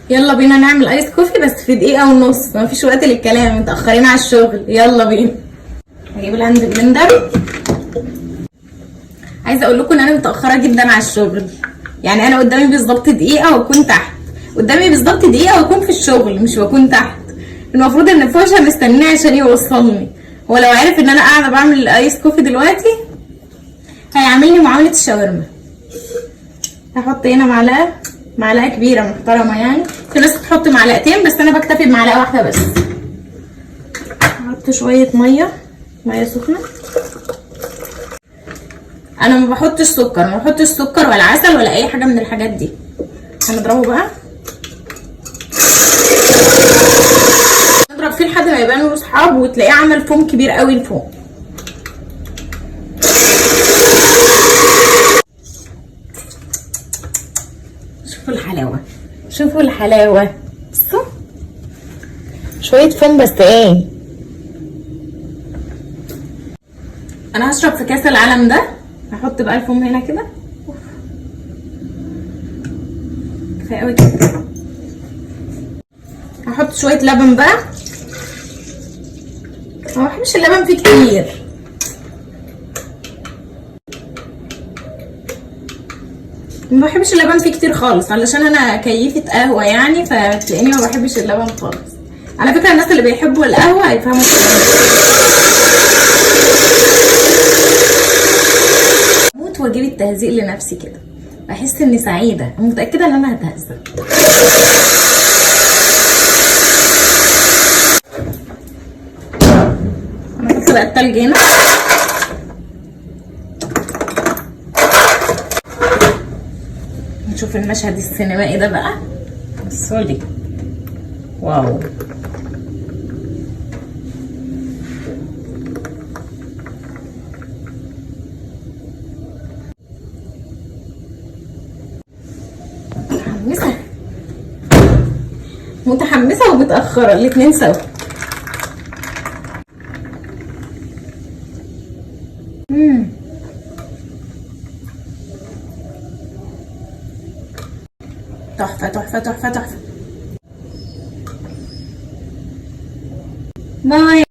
يلا بينا نعمل ايس كوفي بس في دقيقة ونص، مفيش وقت للكلام، متأخرين على الشغل. يلا بينا. هجيب الهاند بلندر. عايزة اقول لكم ان انا متأخرة جدا على الشغل، يعني انا قدامي بالظبط دقيقة واكون تحت، قدامي بالظبط دقيقة واكون في الشغل مش واكون تحت. المفروض ان فوشة مستنيني عشان يوصلني، هو لو عارف ان انا قاعدة بعمل ايس كوفي دلوقتي هيعملني معاملة الشاورما. هحط هنا معلقة كبيرة محترمة، يعني في ناس بتحط معلقتين بس انا بكتفي بمعلقة واحدة بس. هحط شوية مية سخنة. انا ما بحطش سكر ولا عسل ولا اي حاجة من الحاجات دي. هنضربه بقى، نضرب فيه لحد ما يبقى له اصحاب وتلاقيه عمل فوم كبير قوي لفوق. شوفوا الحلاوة، بصوا شوية فوم بس ايه. انا هشرب في كاس العالم ده. هحط بقى الفوم هنا كده، كفايه قوي كده. هحط شويه لبن بقى، ما بحبش اللبن فيه كتير. ما بحبش اللبن فيه كتير خالص علشان انا كيفة قهوة يعني، فتلاقيني ما بحبش اللبن خالص. على فكرة الناس اللي بيحبوا القهوة هيفهموا اموت واجيب التهزيق لنفسي كده، بحس اني سعيدة، متأكدة ان انا هتهزق. انا هحط بقى التلج هنا. نشوف المشهد السينمائي ده بقى. بصولي، واو. متحمسة ومتأخرة الاتنين سوا. تحفة تحفة تحفة تحفة. باي.